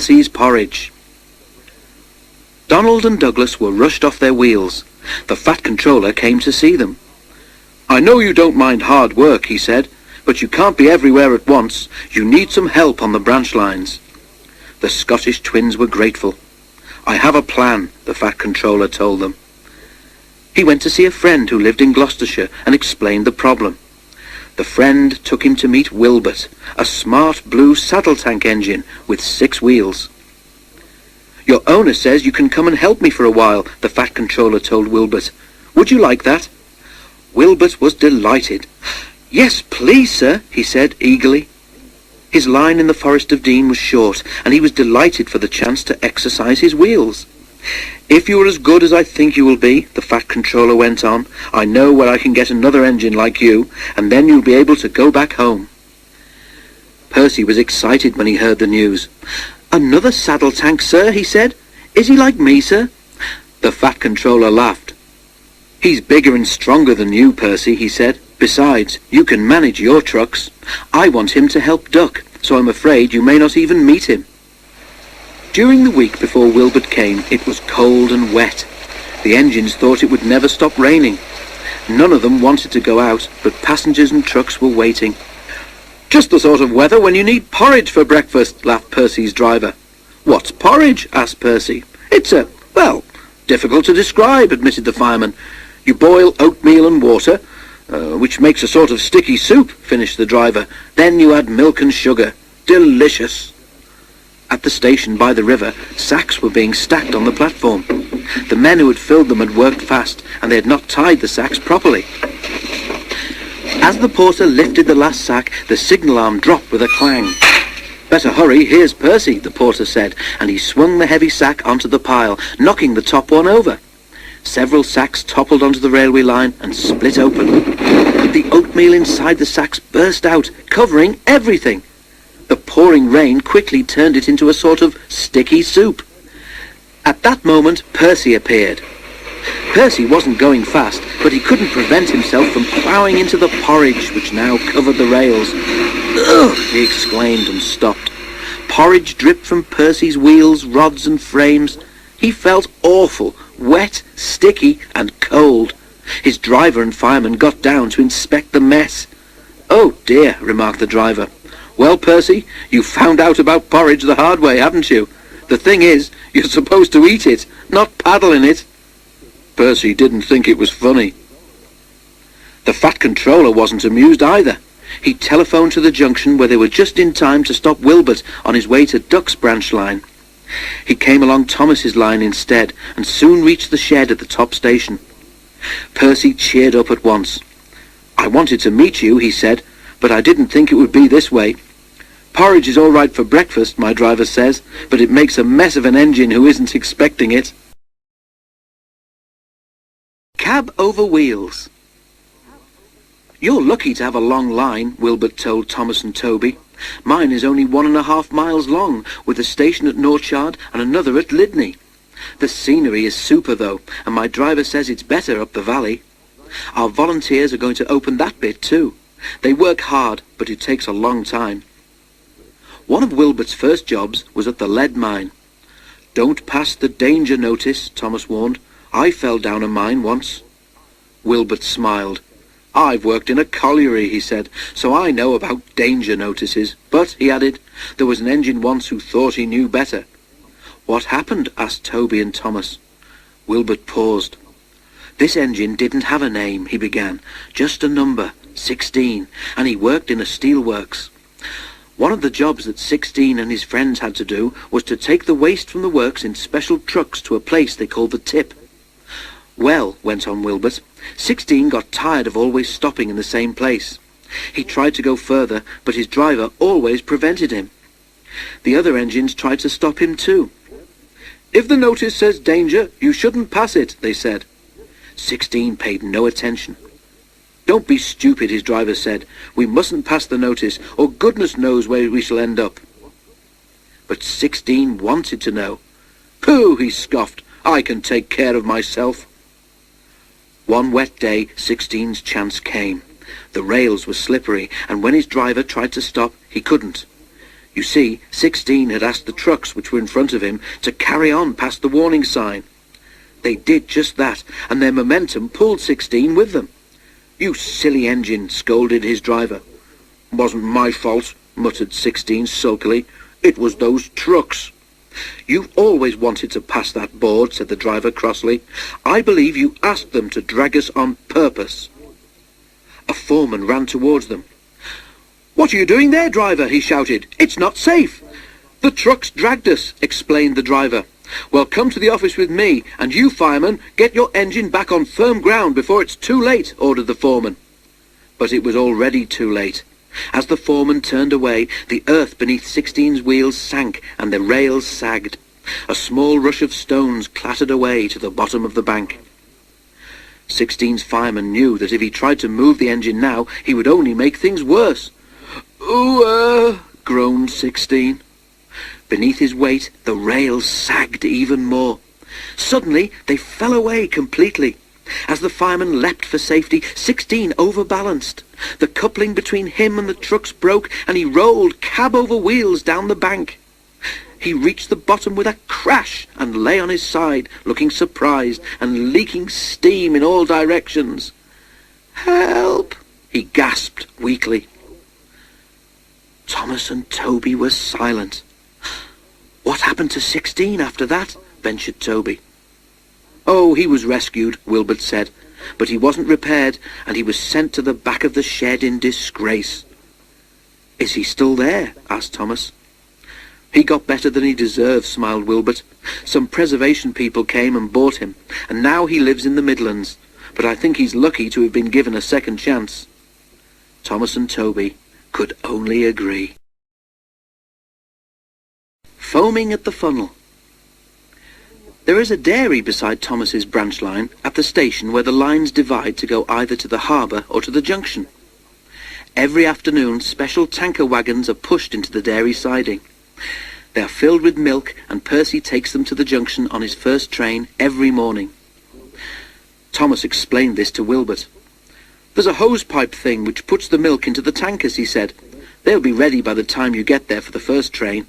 Percy's porridge. Donald and Douglas were rushed off their wheels. The Fat Controller came to see them. "I know you don't mind hard work," he said, "but you can't be everywhere at once. You need some help on the branch lines." The Scottish twins were grateful. "I have a plan," the Fat Controller told them. He went to see a friend who lived in Gloucestershire and explained the problem. The friend took him to meet Wilbert, a smart blue saddle tank engine with 6 wheels. "Your owner says you can come and help me for a while," the Fat Controller told Wilbert. "Would you like that?" Wilbert was delighted. "Yes, please, sir," he said eagerly. His line in the Forest of Dean was short, and he was delighted for the chance to exercise his wheels. "If you are as good as I think you will be," the Fat Controller went on, "I know where I can get another engine like you, and then you'll be able to go back home." Percy was excited when he heard the news. "Another saddle tank, sir," he said. "Is he like me, sir?" The Fat Controller laughed. "He's bigger and stronger than you, Percy," he said. "Besides, you can manage your trucks. I want him to help Duck, so I'm afraid you may not even meet him." During the week before Wilbert came, it was cold and wet. The engines thought it would never stop raining. None of them wanted to go out, but passengers and trucks were waiting. "Just the sort of weather when you need porridge for breakfast," laughed Percy's driver. "What's porridge?" asked Percy. "It's difficult to describe," admitted the fireman. "You boil oatmeal and water, which makes a sort of sticky soup," finished the driver. "Then you add milk and sugar. Delicious." At the station by the river, sacks were being stacked on the platform. The men who had filled them had worked fast, and they had not tied the sacks properly. As the porter lifted the last sack, the signal arm dropped with a clang. "Better hurry, here's Percy," the porter said, and he swung the heavy sack onto the pile, knocking the top one over. Several sacks toppled onto the railway line and split open. The oatmeal inside the sacks burst out, covering everything. The pouring rain quickly turned it into a sort of sticky soup. At that moment, Percy appeared. Percy wasn't going fast, but he couldn't prevent himself from ploughing into the porridge which now covered the rails. "Ugh!" he exclaimed and stopped. Porridge dripped from Percy's wheels, rods and frames. He felt awful, wet, sticky and cold. His driver and fireman got down to inspect the mess. "Oh dear," remarked the driver. "Well, Percy, you found out about porridge the hard way, haven't you? The thing is, you're supposed to eat it, not paddle in it." Percy didn't think it was funny. The Fat Controller wasn't amused either. He telephoned to the junction where they were just in time to stop Wilbert on his way to Duck's branch line. He came along Thomas's line instead and soon reached the shed at the top station. Percy cheered up at once. "I wanted to meet you," he said, "but I didn't think it would be this way. Porridge is all right for breakfast, my driver says, but it makes a mess of an engine who isn't expecting it." Cab over wheels. "You're lucky to have a long line," Wilbert told Thomas and Toby. "Mine is only 1.5 miles long, with a station at Norchard and another at Lydney. The scenery is super, though, and my driver says it's better up the valley. Our volunteers are going to open that bit, too. They work hard, but it takes a long time." One of Wilbert's first jobs was at the lead mine. "Don't pass the danger notice," Thomas warned. "I fell down a mine once." Wilbert smiled. "I've worked in a colliery," he said, "so I know about danger notices. But," he added, "there was an engine once who thought he knew better." "What happened?" asked Toby and Thomas. Wilbert paused. "This engine didn't have a name," he began. "Just a number, 16, and he worked in a steelworks. One of the jobs that 16 and his friends had to do was to take the waste from the works in special trucks to a place they called the tip. Well," went on Wilbert, 16 got tired of always stopping in the same place. He tried to go further, but his driver always prevented him. The other engines tried to stop him too. "If the notice says danger, you shouldn't pass it," they said. 16 paid no attention. "Don't be stupid," his driver said. "We mustn't pass the notice, or goodness knows where we shall end up." But 16 wanted to know. "Pooh," he scoffed, "I can take care of myself." One wet day, 16's chance came. The rails were slippery, and when his driver tried to stop, he couldn't. You see, 16 had asked the trucks which were in front of him to carry on past the warning sign. They did just that, and their momentum pulled 16 with them. "You silly engine," scolded his driver. "Wasn't my fault," muttered 16 sulkily. "It was those trucks." "You've always wanted to pass that board," said the driver crossly. "I believe you asked them to drag us on purpose." A foreman ran towards them. "What are you doing there, driver?" he shouted. "It's not safe." "The trucks dragged us," explained the driver. "Well, come to the office with me, and you, fireman, get your engine back on firm ground before it's too late," ordered the foreman. But it was already too late. As the foreman turned away, the earth beneath 16's wheels sank and the rails sagged. A small rush of stones clattered away to the bottom of the bank. 16's fireman knew that if he tried to move the engine now, he would only make things worse. "Ooh, groaned 16. Beneath his weight, the rails sagged even more. Suddenly, they fell away completely. As the fireman leapt for safety, 16 overbalanced. The coupling between him and the trucks broke, and he rolled cab over wheels down the bank. He reached the bottom with a crash and lay on his side, looking surprised and leaking steam in all directions. "Help!" he gasped weakly. Thomas and Toby were silent. "What happened to 16 after that?" ventured Toby. "Oh, he was rescued," Wilbert said, "but he wasn't repaired, and he was sent to the back of the shed in disgrace." "Is he still there?" asked Thomas. "He got better than he deserved," smiled Wilbert. "Some preservation people came and bought him, and now he lives in the Midlands, but I think he's lucky to have been given a second chance." Thomas and Toby could only agree. Foaming at the funnel. There is a dairy beside Thomas's branch line at the station where the lines divide to go either to the harbour or to the junction. Every afternoon, special tanker wagons are pushed into the dairy siding. They are filled with milk, and Percy takes them to the junction on his first train every morning. Thomas explained this to Wilbert. "There's a hose-pipe thing which puts the milk into the tankers," he said. "They'll be ready by the time you get there for the first train."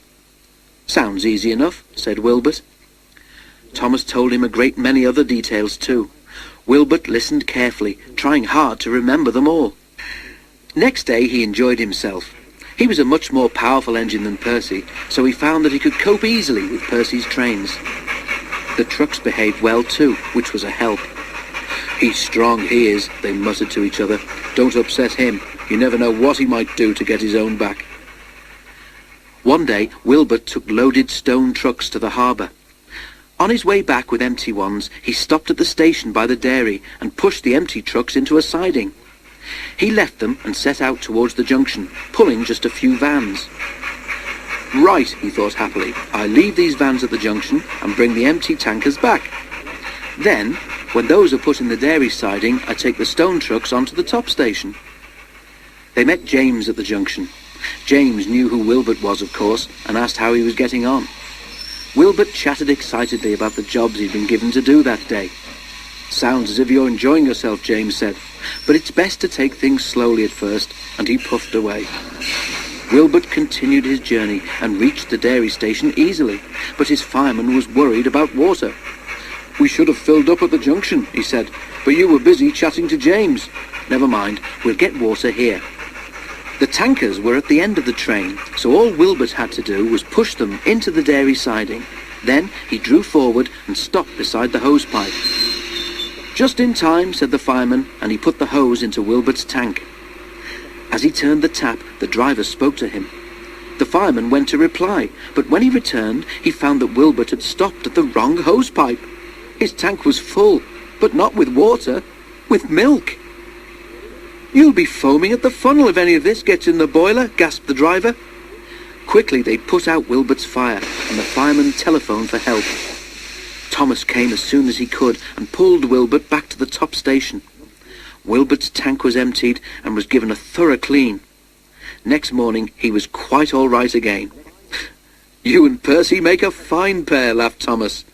"Sounds easy enough," said Wilbert. Thomas told him a great many other details too. Wilbert listened carefully, trying hard to remember them all. Next day he enjoyed himself. He was a much more powerful engine than Percy, so he found that he could cope easily with Percy's trains. The trucks behaved well too, which was a help. "He's strong, he is," they muttered to each other. "Don't upset him. You never know what he might do to get his own back." One day Wilbert took loaded stone trucks to the harbour. On his way back with empty ones, he stopped at the station by the dairy and pushed the empty trucks into a siding. He left them and set out towards the junction, pulling just a few vans. "Right," he thought happily, "I leave these vans at the junction and bring the empty tankers back. Then, when those are put in the dairy siding, I take the stone trucks onto the top station." They met James at the junction. James knew who Wilbert was, of course, and asked how he was getting on. Wilbert chatted excitedly about the jobs he'd been given to do that day. "Sounds as if you're enjoying yourself," James said, "but it's best to take things slowly at first," and he puffed away. Wilbert continued his journey and reached the dairy station easily, but his fireman was worried about water. "We should have filled up at the junction," he said, "but you were busy chatting to James." "Never mind, we'll get water here." The tankers were at the end of the train, so all Wilbert had to do was push them into the dairy siding. Then he drew forward and stopped beside the hose pipe. "Just in time," said the fireman, and he put the hose into Wilbert's tank. As he turned the tap, the driver spoke to him. The fireman went to reply, but when he returned, he found that Wilbert had stopped at the wrong hose pipe. His tank was full, but not with water, with milk. "You'll be foaming at the funnel if any of this gets in the boiler," gasped the driver. Quickly they put out Wilbert's fire, and the fireman telephoned for help. Thomas came as soon as he could and pulled Wilbert back to the top station. Wilbert's tank was emptied and was given a thorough clean. Next morning he was quite all right again. "You and Percy make a fine pair," laughed Thomas.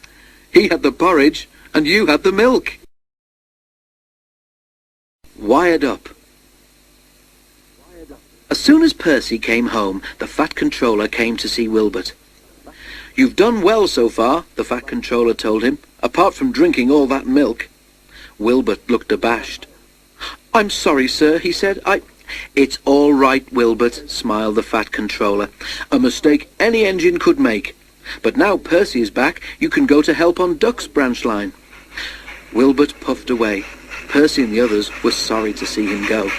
"He had the porridge and you had the milk." Wired up. A soon as Percy came home, the Fat Controller came to see Wilbert. "You've done well so far," the Fat Controller told him, "apart from drinking all that milk." Wilbert looked abashed. "I'm sorry, sir," he said. "It's all right, Wilbert," smiled the Fat Controller. "A mistake any engine could make. But now Percy is back, you can go to help on Duck's branch line." Wilbert puffed away. Percy and the others were sorry to see him go.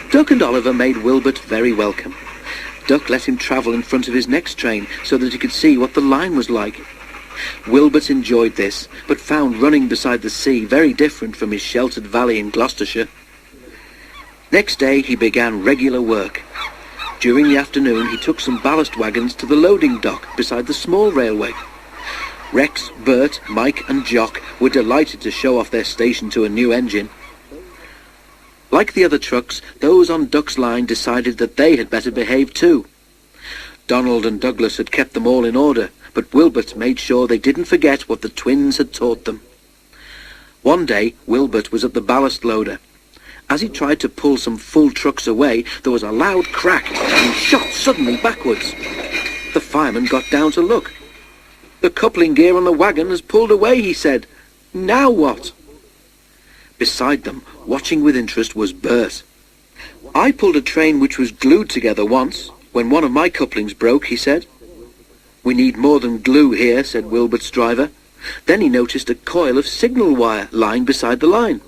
Duck and Oliver made Wilbert very welcome. Duck let him travel in front of his next train so that he could see what the line was like. Wilbert enjoyed this, but found running beside the sea very different from his sheltered valley in Gloucestershire. Next day he began regular work. During the afternoon he took some ballast wagons to the loading dock beside the small railway. Rex, Bert, Mike and Jock were delighted to show off their station to a new engine. Like the other trucks, those on Duck's line decided that they had better behave too. Donald and Douglas had kept them all in order, but Wilbert made sure they didn't forget what the twins had taught them. One day, Wilbert was at the ballast loader. As he tried to pull some full trucks away, there was a loud crack, and he shot suddenly backwards. The fireman got down to look. "The coupling gear on the wagon has pulled away," he said. "Now what?" Beside them, watching with interest, was Bert. "I pulled a train which was glued together once, when one of my couplings broke," he said. "We need more than glue here," said Wilbert's driver. Then he noticed a coil of signal wire lying beside the line.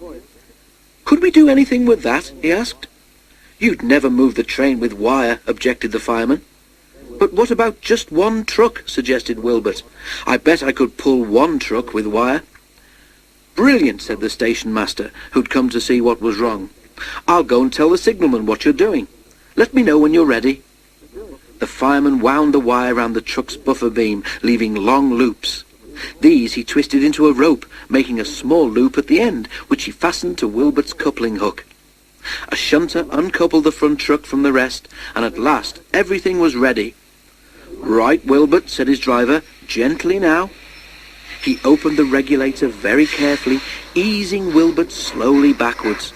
"Could we do anything with that?" he asked. "You'd never move the train with wire," objected the fireman. "But what about just one truck?" suggested Wilbert. "I bet I could pull one truck with wire." "Brilliant," said the station master, who'd come to see what was wrong. "I'll go and tell the signalman what you're doing. Let me know when you're ready." The fireman wound the wire round the truck's buffer beam, leaving long loops. These he twisted into a rope, making a small loop at the end, which he fastened to Wilbert's coupling hook. A shunter uncoupled the front truck from the rest, and at last everything was ready. "Right, Wilbert," said his driver. "Gently now." He opened the regulator very carefully, easing Wilbert slowly backwards.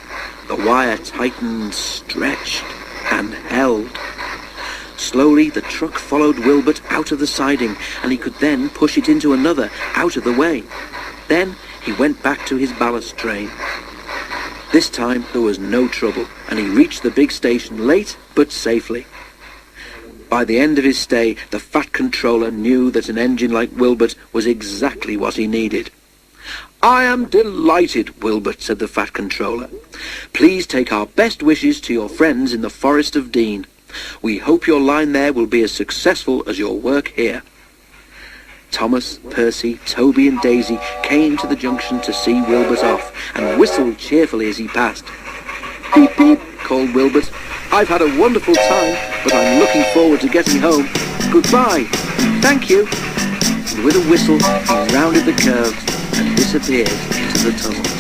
The wire tightened, stretched, and held. Slowly the truck followed Wilbert out of the siding, and he could then push it into another out of the way. Then he went back to his ballast train. This time there was no trouble, and he reached the big station late but safely. By the end of his stay, the Fat Controller knew that an engine like Wilbert was exactly what he needed. "I am delighted, Wilbert," said the Fat Controller. "Please take our best wishes to your friends in the Forest of Dean. We hope your line there will be as successful as your work here." Thomas, Percy, Toby and Daisy came to the junction to see Wilbert off and whistled cheerfully as he passed. "Peep, peep," called Wilbert. "I've had a wonderful time, but I'm looking forward to getting home. Goodbye. Thank you." And with a whistle, he rounded the curve and disappeared into the tunnel.